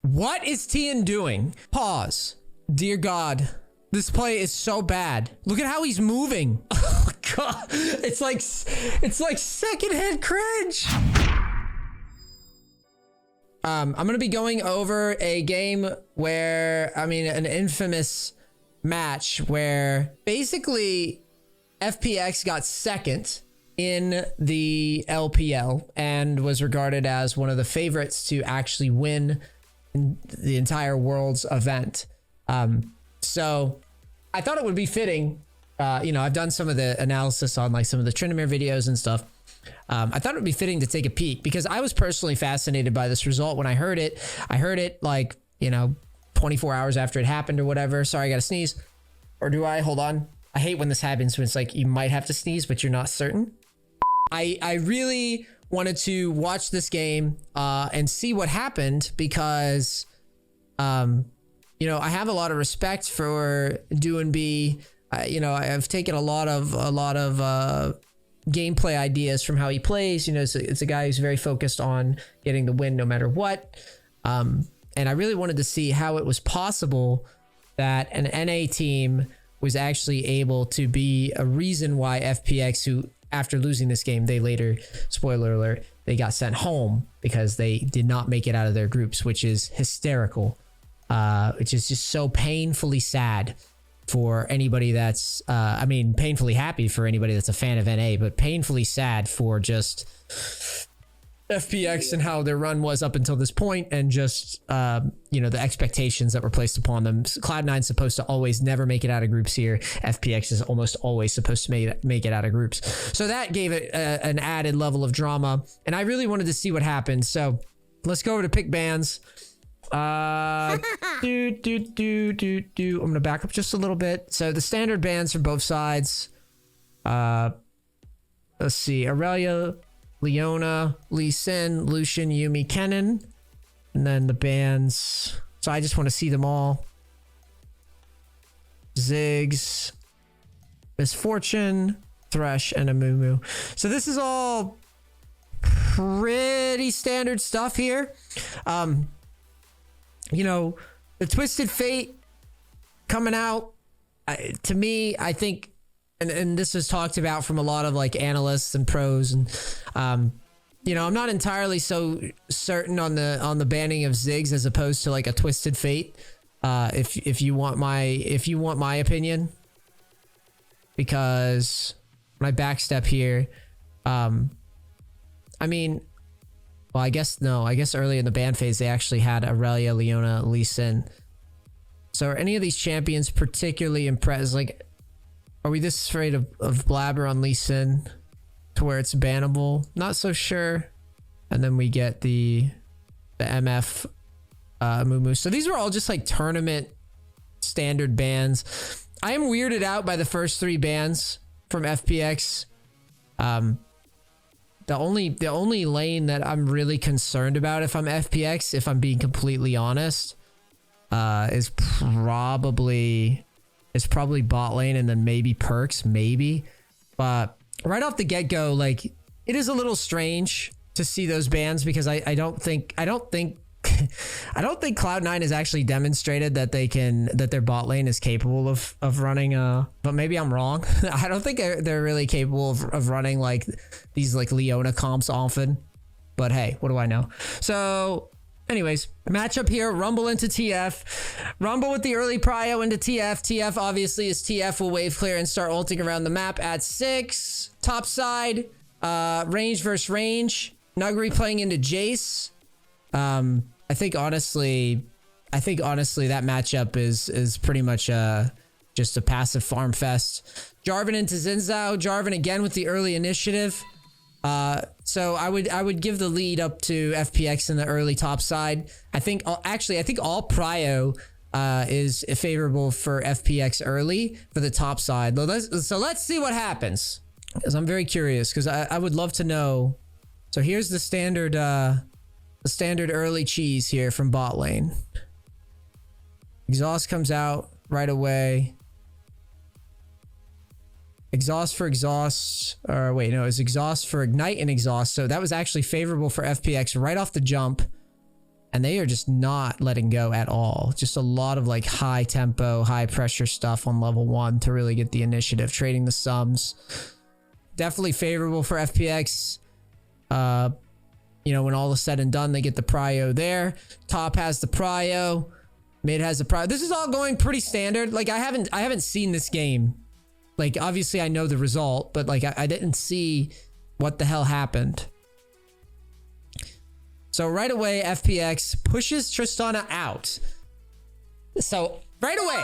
What is Tian doing? Pause. Dear God, this play is so bad. Look at how he's moving. Oh God, it's like secondhand cringe. I'm gonna be going over a game where, I mean, an infamous match where basically FPX got second in the LPL and was regarded as one of the favorites to actually win the entire world's event. So I thought it would be fitting. You know, I've done some of the analysis on like some of the Tryndamere videos and stuff. I thought it would be fitting to take a peek because I was personally fascinated by this result when I heard it. I heard it like, you know, 24 hours after it happened or whatever. Sorry, I got to sneeze. Or do I? Hold on. I hate when this happens when it's like you might have to sneeze, but you're not certain. I really wanted to watch this game and see what happened because, you know, I have a lot of respect for DoinB. You know, I've taken a lot of gameplay ideas from how he plays. You know, it's a guy who's very focused on getting the win no matter what. And I really wanted to see how it was possible that an NA team was actually able to be a reason why FPX, who after losing this game, they later, spoiler alert, they got sent home because they did not make it out of their groups, which is hysterical, which is just so painfully sad for anybody that's, I mean, painfully happy for anybody that's a fan of NA, but painfully sad for just FPX and how their run was up until this point, and just, you know, the expectations that were placed upon them. Cloud9's supposed to always never make it out of groups here. FPX is almost always supposed to make it out of groups. So that gave it an added level of drama, and I really wanted to see what happened. So let's go over to pick bans. I'm gonna back up just a little bit. So the standard bans for both sides. Let's see, Aurelia, Leona, Lee Sin, Lucian, Yumi, Kennen, and then the bans. So I just want to see them all. Ziggs, Misfortune, Thresh, and Amumu. So this is all pretty standard stuff here. You know, the Twisted Fate coming out, to me, I think, and this was talked about from a lot of like analysts and pros, and you know, I'm not entirely so certain on the banning of Ziggs as opposed to like a Twisted Fate. If you want my opinion, because my backstep here, I mean, well, I guess no. I guess early in the ban phase, they actually had Aurelia, Leona, Lee Sin. So are any of these champions particularly impressed? Like, are we this afraid of Blabber on Lee Sin to where it's bannable? Not so sure. And then we get the MF Mumu. So these were all just like tournament standard bans. I am weirded out by the first 3 bans from FPX. The only lane that I'm really concerned about if I'm FPX, if I'm being completely honest, is probably bot lane, and then maybe perks, maybe. But right off the get-go, like, it is a little strange to see those bans because I don't think Cloud9 has actually demonstrated that their bot lane is capable of running, but maybe I'm wrong. I don't think they're really capable of running like these like Leona comps often, but hey, what do I know? So anyways, matchup here, Rumble into TF. Rumble with the early prio into TF. TF obviously is TF will wave clear and start ulting around the map at 6. Top side, range versus range. Nuggery playing into Jace. I think honestly that matchup is pretty much just a passive farm fest. Jarvan into Xin. Jarvan again with the early initiative. So I would give the lead up to FPX in the early top side. I think all prio is favorable for FPX early for the top side. So let's see what happens, because I'm very curious, because I would love to know. So here's the standard early cheese here from bot lane. Exhaust comes out right away. Exhaust for exhaust, or wait, no, it's exhaust for ignite and exhaust. So that was actually favorable for FPX right off the jump. And they are just not letting go at all. Just a lot of like high tempo, high pressure stuff on level 1 to really get the initiative. Trading the subs. Definitely favorable for FPX. You know, when all is said and done, they get the prio there. Top has the prio. Mid has the prio. This is all going pretty standard. Like I haven't seen this game. Like obviously I know the result, but like I didn't see what the hell happened. So right away, FPX pushes Tristana out. So right away,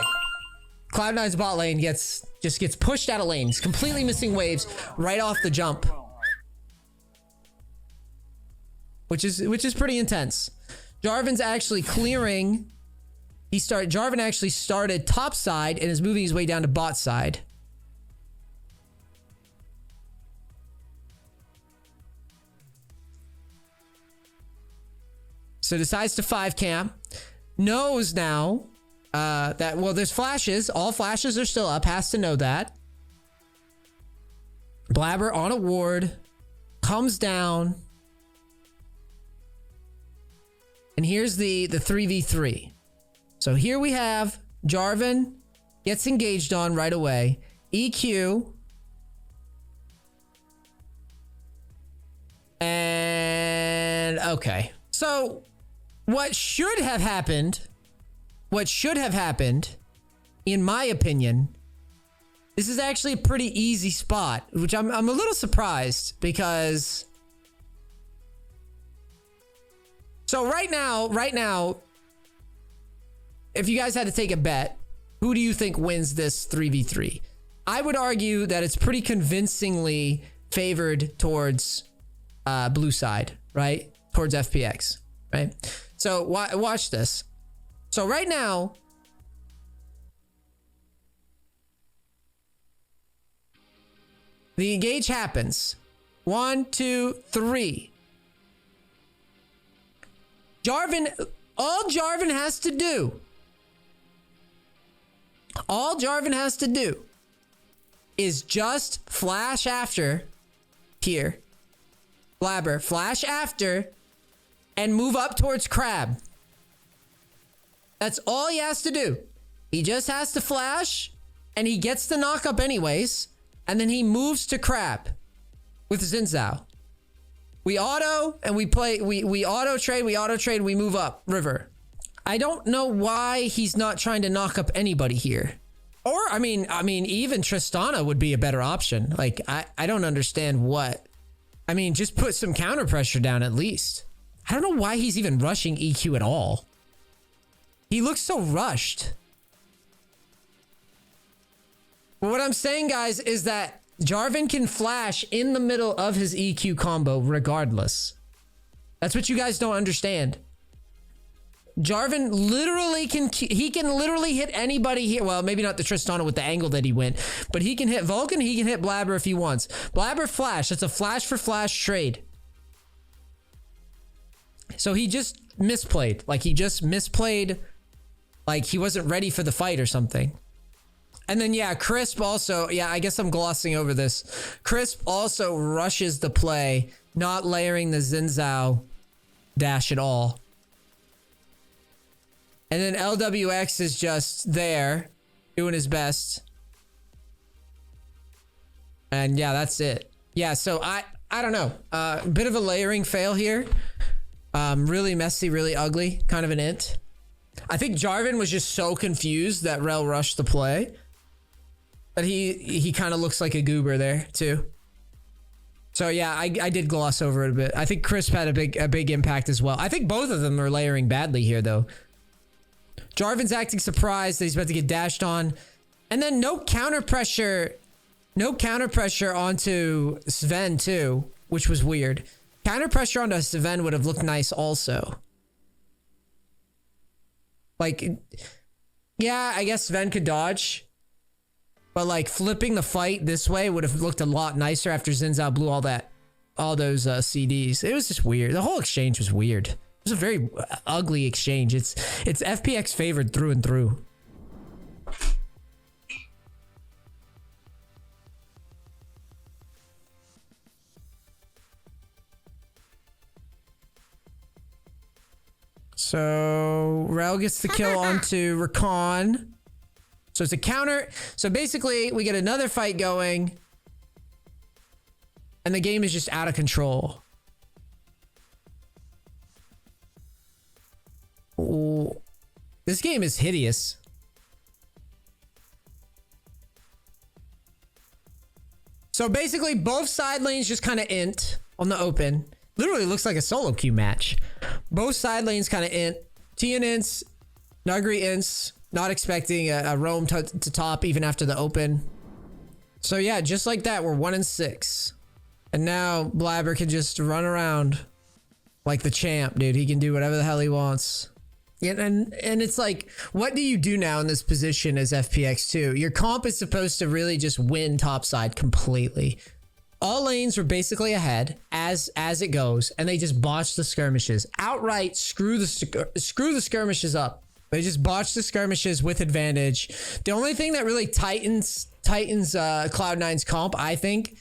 Cloud9's bot lane just gets pushed out of lanes, completely missing waves right off the jump, which is pretty intense. Jarvan's actually clearing. Jarvan actually started top side and is moving his way down to bot side. So decides to 5 camp. Knows now that, well, there's flashes. All flashes are still up. Has to know that. Blabber on a ward. Comes down. And here's the 3v3. So here we have Jarvan gets engaged on right away. EQ. And okay. So what should have happened, in my opinion, this is actually a pretty easy spot, which I'm a little surprised because. So right now, if you guys had to take a bet, who do you think wins this 3v3? I would argue that it's pretty convincingly favored towards blue side, right? Towards FPX, right? So watch this. So right now, the engage happens. 1, 2, 3. All Jarvan has to do is just flash after here. Blabber, flash after and move up towards Crab. That's all he has to do. He just has to flash and he gets the knock up anyways. And then he moves to Crab with Xin Zhao. We auto and we play, we auto trade, we move up river. I don't know why he's not trying to knock up anybody here. Or, I mean, even Tristana would be a better option. Like, I don't understand what. I mean, just put some counter pressure down at least. I don't know why he's even rushing EQ at all. He looks so rushed. But what I'm saying, guys, is that Jarvan can flash in the middle of his EQ combo regardless. That's what you guys don't understand. Jarvan literally can literally hit anybody here. Well, maybe not the Tristana with the angle that he went, but he can hit Vulcan, he can hit Blabber if he wants. Blabber flash, that's a flash for flash trade. So he just misplayed. Like he just misplayed, like he wasn't ready for the fight or something. And then yeah, Crisp also, yeah, I guess I'm glossing over this. Crisp also rushes the play, not layering the Xin Zhao dash at all. And then LWX is just there, doing his best. And yeah, that's it. Yeah, so I don't know. Bit of a layering fail here. Really messy, really ugly. Kind of an int. I think Jarvan was just so confused that Rel rushed the play. But he kind of looks like a goober there, too. So yeah, I did gloss over it a bit. I think Crisp had a big impact as well. I think both of them are layering badly here, though. Jarvan's acting surprised that he's about to get dashed on. And then no counter pressure onto Sven too, which was weird. Counter pressure onto Sven would have looked nice also. Like, yeah, I guess Sven could dodge. But like flipping the fight this way would have looked a lot nicer after Xin Zhao blew all those CDs. It was just weird. The whole exchange was weird. It was a very ugly exchange. It's FPX favored through and through. So Rel gets the kill onto Rakan. So it's a counter. So basically, we get another fight going. And the game is just out of control. Ooh. This game is hideous. So basically, both side lanes just kind of int on the open. Literally looks like a solo queue match. Both side lanes kind of int. Tian ints, Nugri ints. Not expecting a roam to top even after the open. So yeah, just like that, we're 1-6. And now Blabber can just run around like the champ, dude. He can do whatever the hell he wants. And it's like, what do you do now in this position as FPX2? Your comp is supposed to really just win topside completely. All lanes were basically ahead as it goes, and they just botched the skirmishes. Outright screw the skirmishes up. They just botched the skirmishes with advantage. The only thing that really tightens Cloud9's comp, I think,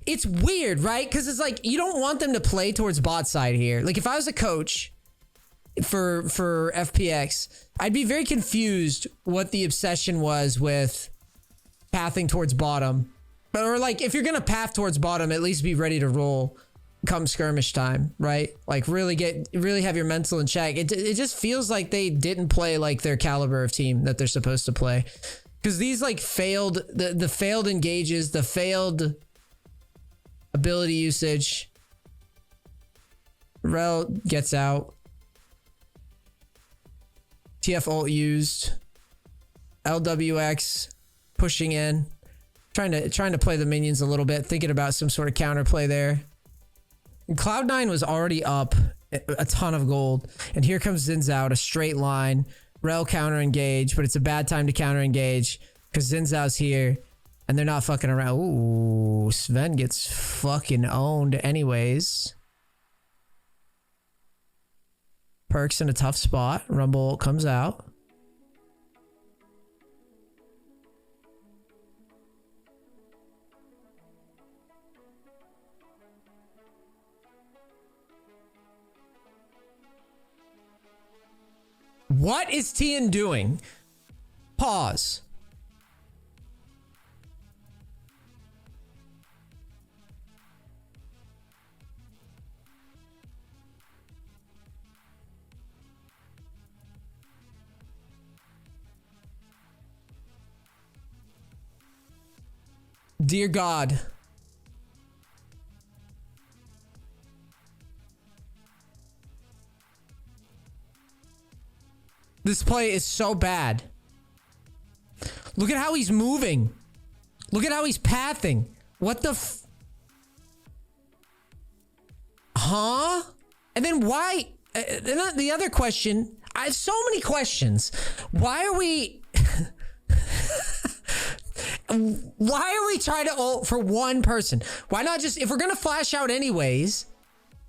it's weird, right? Because it's like, you don't want them to play towards bot side here. Like, if I was a coach for FPX, I'd be very confused what the obsession was with pathing towards bottom. Or like, if you're gonna path towards bottom, at least be ready to roll come skirmish time, right? Like, really have your mental in check. It just feels like they didn't play like their caliber of team that they're supposed to play. Because these like failed, the failed engages, the failed ability usage. Rel gets out. TF ult used. LWX pushing in. Trying to play the minions a little bit. Thinking about some sort of counterplay there. And Cloud9 was already up a ton of gold. And here comes Zinzao, a straight line. Rel counter engage, but it's a bad time to counter engage because Zinzao's here and they're not fucking around. Ooh, Sven gets fucking owned anyways. Perk's in a tough spot. Rumble comes out. What is Tian doing? Pause. Dear God. This play is so bad. Look at how he's moving. Look at how he's pathing. What the Huh? And then why? And the other question, I have so many questions. Why are we... Why are we trying to ult for one person? Why not just, if we're going to flash out anyways,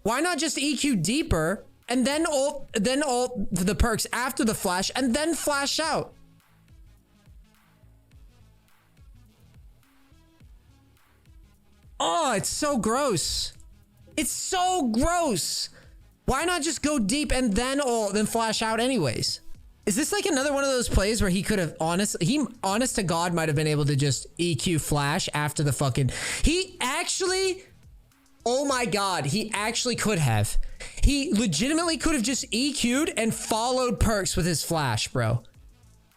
why not just EQ deeper and then ult the perks after the flash and then flash out? Oh, it's so gross. It's so gross. Why not just go deep and then ult, then flash out anyways? Is this like another one of those plays where he could have honest to God might have been able to just EQ flash after the fucking, he actually, oh my God, he actually could have. He legitimately could have just EQ'd and followed perks with his flash, bro.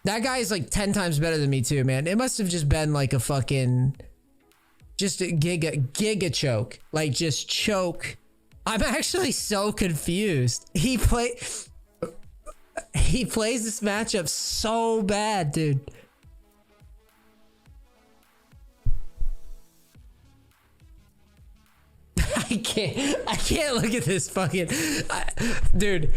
That guy is like 10 times better than me too, man. It must have just been like a fucking, just a giga choke. Like just choke. I'm actually so confused. He plays this matchup so bad, dude. I can't look at this fucking dude.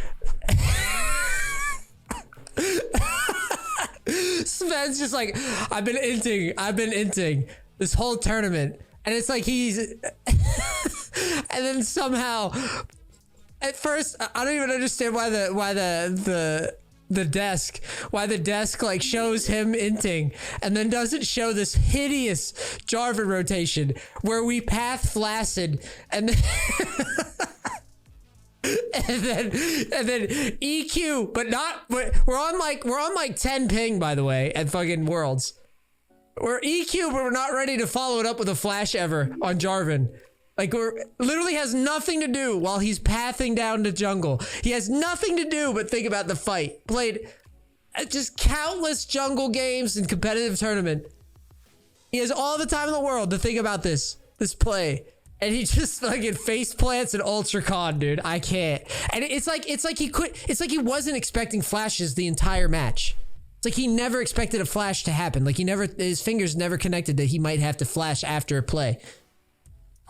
Sven's just like, I've been inting this whole tournament, and it's like he's and then somehow at first I don't even understand why the desk like shows him inting and then doesn't show this hideous Jarvan rotation where we path flaccid and then and then EQ, but not. We're on like 10 ping, by the way, at fucking Worlds. We're EQ, but we're not ready to follow it up with a flash ever on Jarvan. Like, we're literally has nothing to do while he's pathing down to jungle. He has nothing to do but think about the fight. Played just countless jungle games and competitive tournament. He has all the time in the world to think about this play. And he just fucking face plants and ultra con, dude. I can't. And it's like he wasn't expecting flashes the entire match. It's like he never expected a flash to happen. Like his fingers never connected that he might have to flash after a play.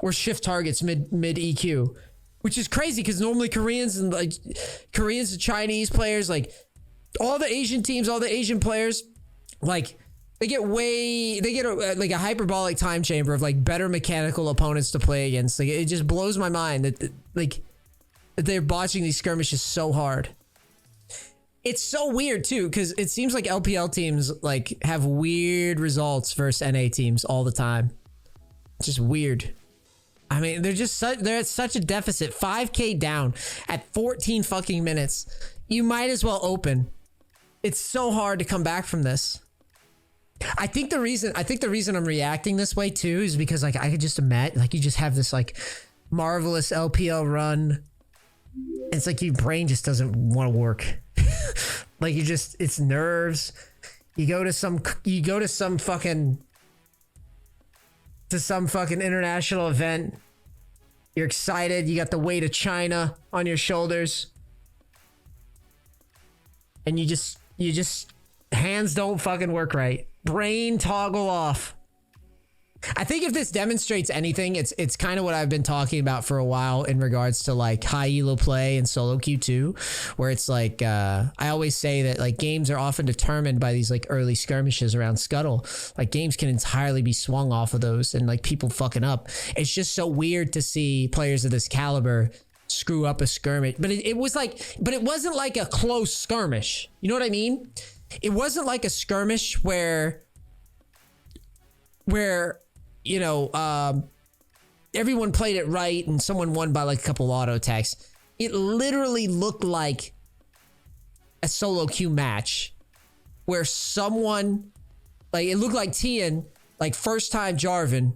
Or shift targets mid EQ. Which is crazy because normally Koreans and Chinese players, like all the Asian teams, all the Asian players, like they get like a hyperbolic time chamber of like better mechanical opponents to play against. Like it just blows my mind that they're botching these skirmishes so hard. It's so weird too, because it seems like LPL teams like have weird results versus NA teams all the time. It's just weird. I mean, they're at such a deficit. 5K down at 14 fucking minutes. You might as well open. It's so hard to come back from this. I think the reason I'm reacting this way too is because like I could just imagine, like you just have this like marvelous LPL run. It's like your brain just doesn't want to work. Like it's nerves. You go to some fucking international event. You're excited. You got the weight of China on your shoulders. And you just hands don't fucking work right. Brain toggle off. I think if this demonstrates anything, it's kind of what I've been talking about for a while in regards to like high elo play and solo Q2, where it's like I always say that like games are often determined by these like early skirmishes around Scuttle. Like games can entirely be swung off of those and like people fucking up. It's just so weird to see players of this caliber screw up a skirmish, but it wasn't like a close skirmish. You know what I mean? It wasn't like a skirmish where you know, everyone played it right and someone won by like a couple auto attacks. It literally looked like a solo queue match where someone, like it looked like Tian, like first time Jarvan,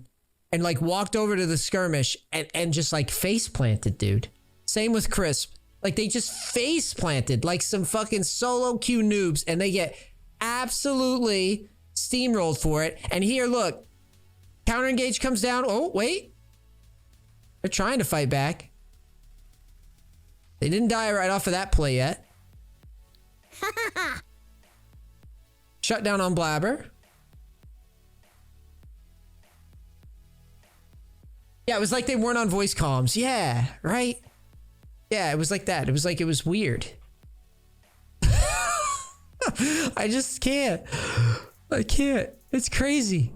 and like walked over to the skirmish and just like face planted, dude. Same with Crisp. Like they just face planted like some fucking solo queue noobs and they get absolutely steamrolled for it. And here, look. Counter engage comes down. Oh, wait. They're trying to fight back. They didn't die right off of that play yet. Shut down on Blabber. Yeah, it was like they weren't on voice comms. Yeah, right? Yeah, it was like that. It was like it was weird. I just can't. I can't. It's crazy.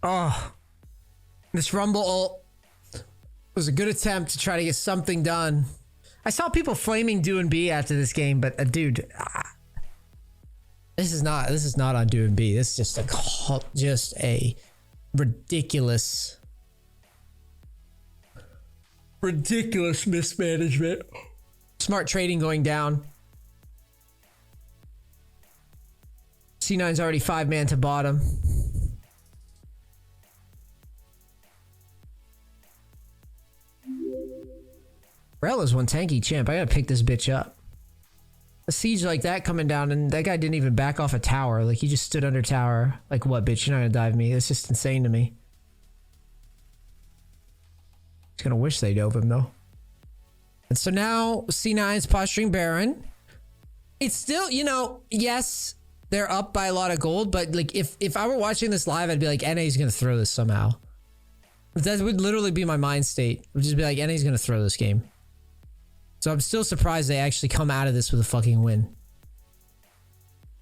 Oh, this Rumble ult was a good attempt to try to get something done. I saw people flaming Do and B after this game, but dude, this is not on Do and B. This is just a ridiculous mismanagement. Smart trading going down. C9's already 5-man to bottom. Rella's one tanky champ. I gotta pick this bitch up. A siege like that coming down, and that guy didn't even back off a tower. Like, he just stood under tower. Like, what, bitch? You're not gonna dive me. That's just insane to me. Just gonna wish they dove him, though. And so now, C9's posturing Baron. It's still, you know, yes, they're up by a lot of gold, but, like, if I were watching this live, I'd be like, NA's gonna throw this somehow. That would literally be my mind state. It would just be like, NA's gonna throw this game. So I'm still surprised they actually come out of this with a fucking win.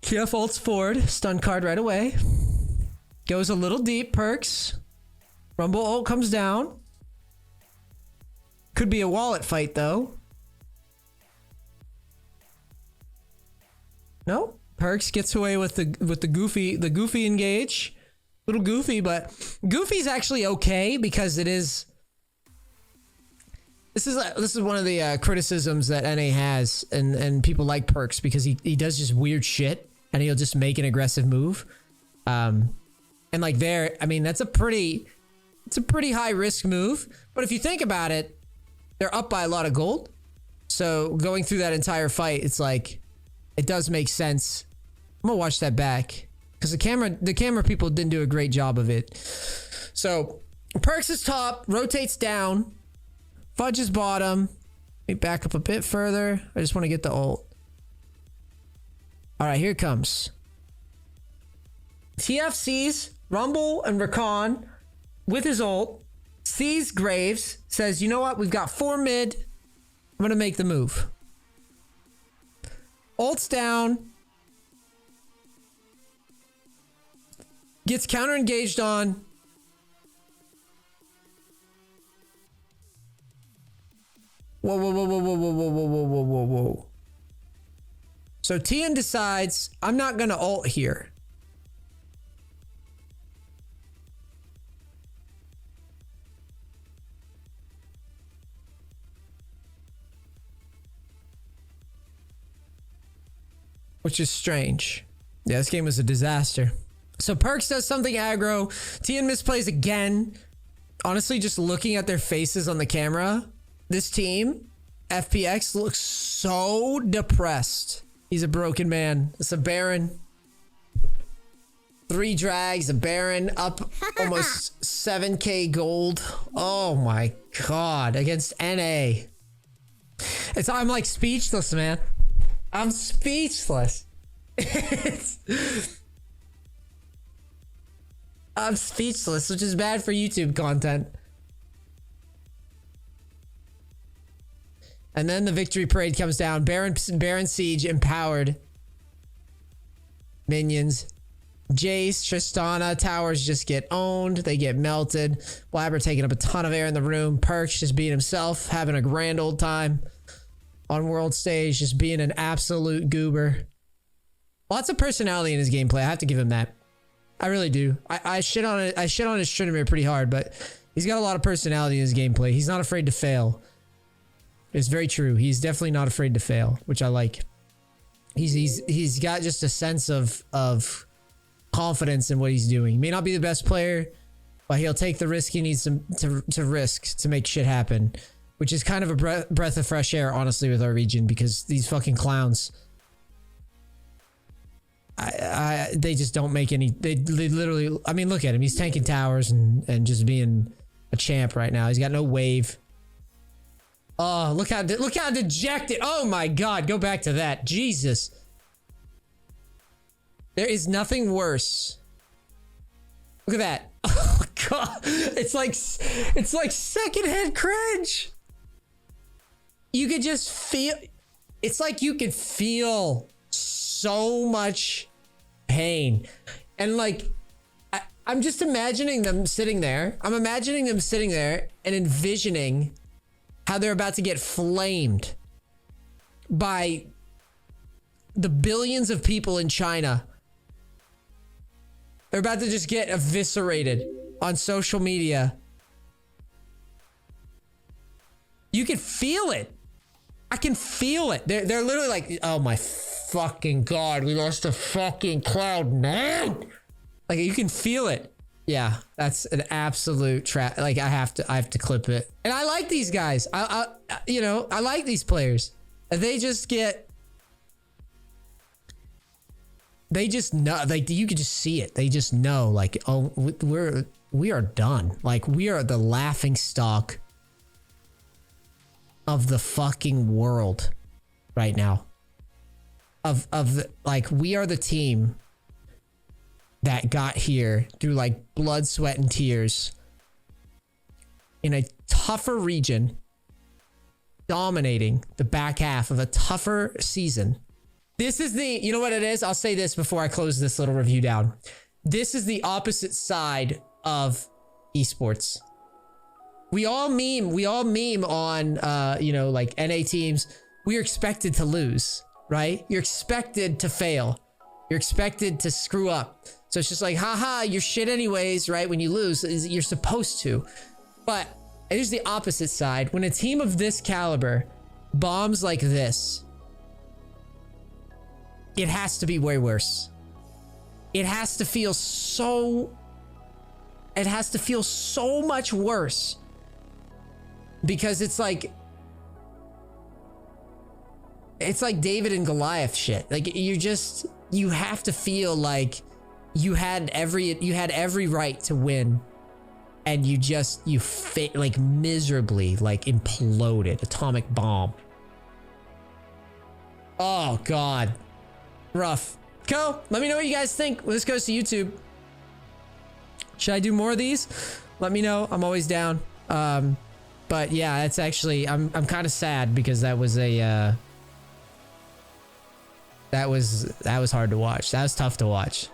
Kiev ults forward. Stun card right away. Goes a little deep. Perks. Rumble ult comes down. Could be a wallet fight though. No. Perks gets away with the goofy engage. Little goofy, but goofy's actually okay because it is. This is one of the criticisms that NA has, and people like Perks because he does just weird shit and he'll just make an aggressive move. And like there, I mean it's a pretty high risk move. But if you think about it, they're up by a lot of gold. So going through that entire fight, it's like it does make sense. I'm gonna watch that back because the camera people didn't do a great job of it. So Perks is top, rotates down. Fudge is bottom. Let me back up a bit further. I just want to get the ult. All right, here it comes. TF sees Rumble and Rakan with his ult. Sees Graves. Says, you know what? We've got 4 mid. I'm going to make the move. Ult's down. Gets counter engaged on. Whoa, whoa, whoa, whoa, whoa, whoa, whoa, whoa, whoa, whoa, whoa. So Tian decides, I'm not going to ult here. Which is strange. Yeah, this game was a disaster. So Perks does something aggro. Tian misplays again. Honestly, just looking at their faces on the camera, this team, FPX, looks so depressed. He's a broken man. It's a Baron. 3 drags, a Baron, up almost 7k gold. Oh my god, against NA. I'm like speechless, man. I'm speechless. I'm speechless, which is bad for YouTube content. And then the victory parade comes down. Baron Siege empowered. Minions. Jace, Tristana, towers just get owned. They get melted. Blabber taking up a ton of air in the room. Perks just being himself, having a grand old time on world stage, just being an absolute goober. Lots of personality in his gameplay. I have to give him that. I really do. I shit on it. I shit on his Trinimir pretty hard, but he's got a lot of personality in his gameplay. He's not afraid to fail. It's very true. He's definitely not afraid to fail, which I like. He's got just a sense of confidence in what he's doing. He may not be the best player, but he'll take the risk he needs to risk to make shit happen, which is kind of a breath of fresh air, honestly, with our region, because these fucking clowns, they just don't make any. They literally. I mean, look at him. He's tanking towers and just being a champ right now. He's got no wave. Oh, look how dejected. Oh my god, go back to that. Jesus. There is nothing worse. Look at that. Oh god. It's like secondhand cringe. You could just feel, it's like you could feel so much pain. And like I'm just imagining them sitting there. I'm imagining them sitting there and envisioning how they're about to get flamed by the billions of people in China. They're about to just get eviscerated on social media. You can feel it. I can feel it. They're literally like, oh my fucking god, we lost a fucking Cloud9. Like, you can feel it. Yeah, that's an absolute trap. Like, I have to clip it. And I like these guys. I like these players. They just know, like, you could just see it. They just know, like, oh, we are done. Like, we are the laughing stock of the fucking world right now. Like, we are the team that got here through like blood, sweat, and tears in a tougher region, dominating the back half of a tougher season, This is the, you know what it is? I'll say this before I close this little review down. This is the opposite side of esports. We all meme on, you know, like NA teams. We are expected to lose, right? You're expected to fail. You're expected to screw up. So it's just like, haha, you're shit anyways, right? When you lose, you're supposed to. But here's the opposite side. When a team of this caliber bombs like this, it has to be way worse. It has to feel so much worse. Because it's like David and Goliath shit. Like you have to feel like you had every right to win, and you like miserably like imploded. Atomic bomb. Oh God, rough. Cool. Let me know what you guys think when this goes to YouTube. Should I do more of these? Let me know. I'm always down. But yeah, it's actually, I'm kind of sad because that was a that was hard to watch. That was tough to watch.